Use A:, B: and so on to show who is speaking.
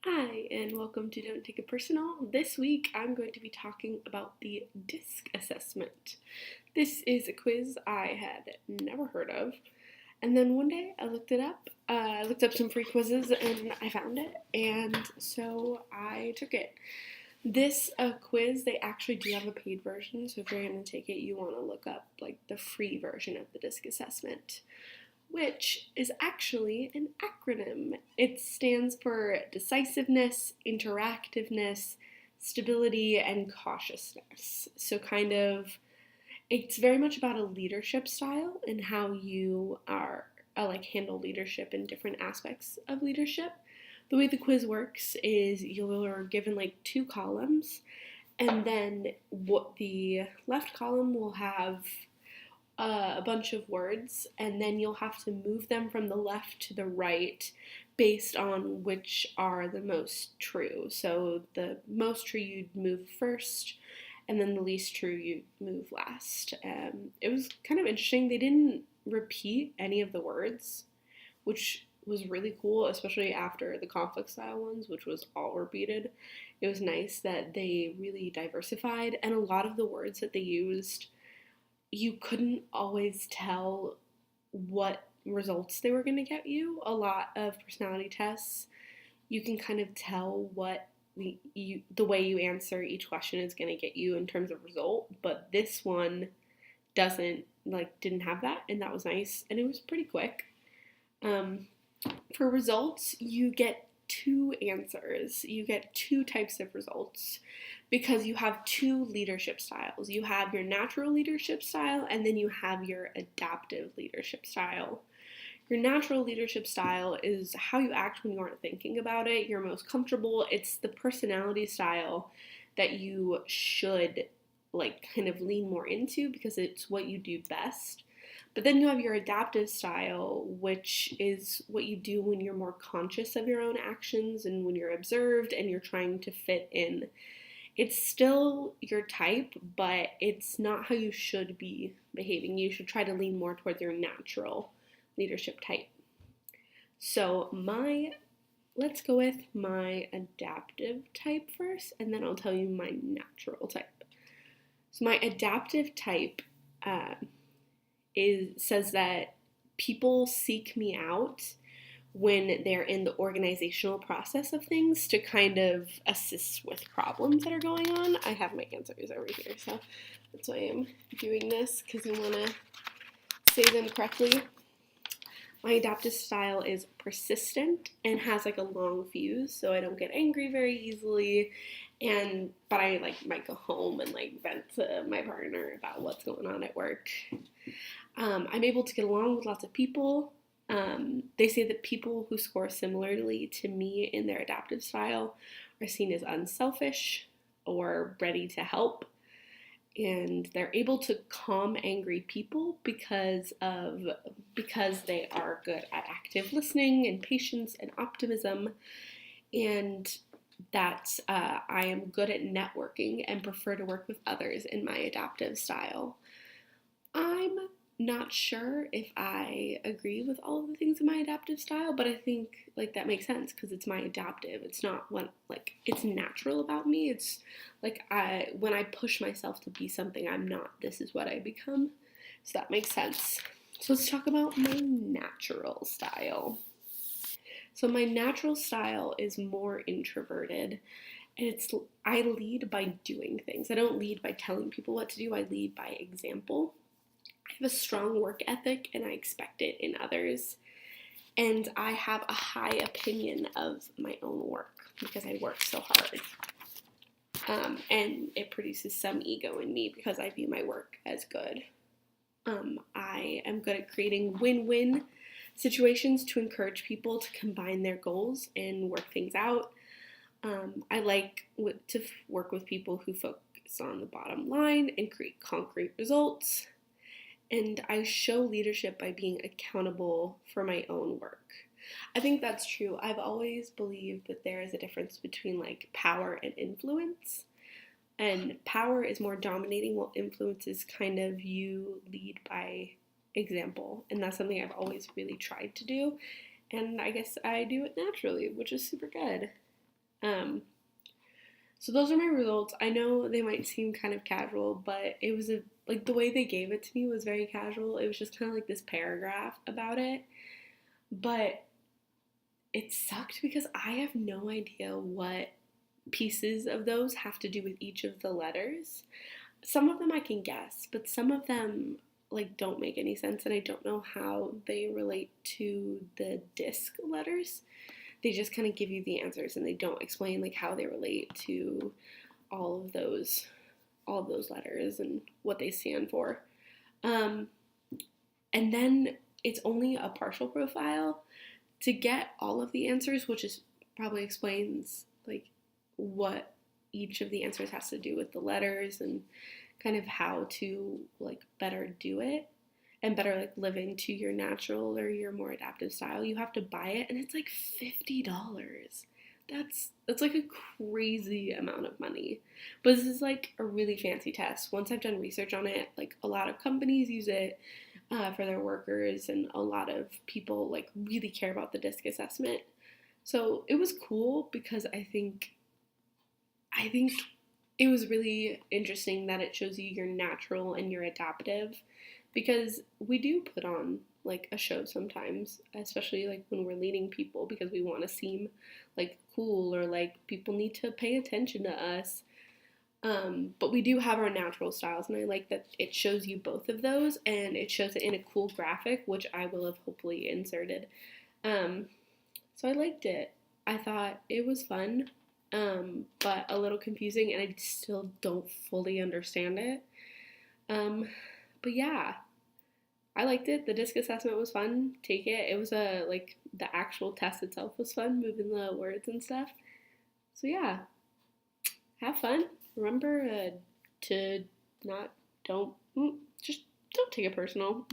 A: Hi, and welcome to Don't Take It Personal. This week I'm going to be talking about the DISC assessment. This is a quiz I had never heard of, and then one day I looked it up. I looked up some free quizzes and I found it, and so I took it. This quiz, they actually do have a paid version, so if you're going to take it, you want to look up like the free version of the DISC assessment, which is actually an acronym. It stands for decisiveness, interactiveness, stability, and cautiousness. So, it's very much about a leadership style and how you are handle leadership in different aspects of leadership. The way the quiz works is you're given like two columns, and then what the left column will have a bunch of words, and then you'll have to move them from the left to the right based on which are the most true. So the most true you'd move first, and then the least true you'd move last. It was kind of interesting. They didn't repeat any of the words, which was really cool, especially after the conflict style ones, which was all repeated. It was nice that they really diversified, and a lot of the words that they used you couldn't always tell what results they were going to get you. A lot of personality tests, you can kind of tell what the way you answer each question is going to get you in terms of result, but this one didn't have that, and that was nice, and it was pretty quick. Um, for results, you get two answers. You get two types of results because you have two leadership styles. You have your natural leadership style, and then you have your adaptive leadership style. Your natural leadership style is how you act when you aren't thinking about it. You're most comfortable. It's the personality style that you should kind of lean more into because it's what you do best. But then you have your adaptive style, which is what you do when you're more conscious of your own actions and when you're observed and you're trying to fit in. It's still your type, but it's not how you should be behaving. You should try to lean more towards your natural leadership type. So let's go with my adaptive type first, and then I'll tell you my natural type. So my adaptive type says that people seek me out when they're in the organizational process of things to kind of assist with problems that are going on. I have my answers over here, so that's why I'm doing this, because I want to say them correctly. My adaptive style is persistent and has like a long fuse, so I don't get angry very easily. But I might go home and vent to my partner about what's going on at work. I'm able to get along with lots of people. They say that people who score similarly to me in their adaptive style are seen as unselfish or ready to help. And they're able to calm angry people because they are good at active listening and patience and optimism, and that I am good at networking and prefer to work with others in my adaptive style. I'm not sure if I agree with all of the things in my adaptive style, but I think that makes sense because it's my adaptive. It's not what it's natural about me. It's when I push myself to be something I'm not, this is what I become. So that makes sense. So let's talk about my natural style. So my natural style is more introverted, and I lead by doing things. I don't lead by telling people what to do. I lead by example. I have a strong work ethic and I expect it in others. And I have a high opinion of my own work because I work so hard. And it produces some ego in me because I view my work as good. I am good at creating win-win situations to encourage people to combine their goals and work things out. I like to work with people who focus on the bottom line and create concrete results. And I show leadership by being accountable for my own work. I think that's true. I've always believed that there is a difference between power and influence. And power is more dominating, while influence is kind of you lead by example. And that's something I've always really tried to do. And I guess I do it naturally, which is super good. Um, so those are my results. I know they might seem kind of casual, but it was like the way they gave it to me was very casual. It was just kind of like this paragraph about it, but it sucked because I have no idea what pieces of those have to do with each of the letters. Some of them I can guess, but some of them like don't make any sense and I don't know how they relate to the disc letters. They just kind of give you the answers and they don't explain like how they relate to all of those letters and what they stand for. Um, and then it's only a partial profile to get all of the answers, which is probably explains like what each of the answers has to do with the letters and kind of how to like better do it and better like live into your natural or your more adaptive style. You have to buy it and it's like $50. That's like a crazy amount of money. But this is like a really fancy test. Once I've done research on it, like a lot of companies use it for their workers, and a lot of people like really care about the DISC assessment. So it was cool because I think it was really interesting that it shows you your natural and your adaptive because we do put on like a show sometimes, especially like when we're leading people because we want to seem like cool or like people need to pay attention to us. But we do have our natural styles, and I like that it shows you both of those, and it shows it in a cool graphic, which I will have hopefully inserted. Um, so I liked it. I thought it was fun, but a little confusing, and I still don't fully understand it. Um, but yeah, I liked it. The disc assessment was fun. Take it. It was like the actual test itself was fun, moving the words and stuff. So yeah, have fun. Remember to not don't just don't take it personal.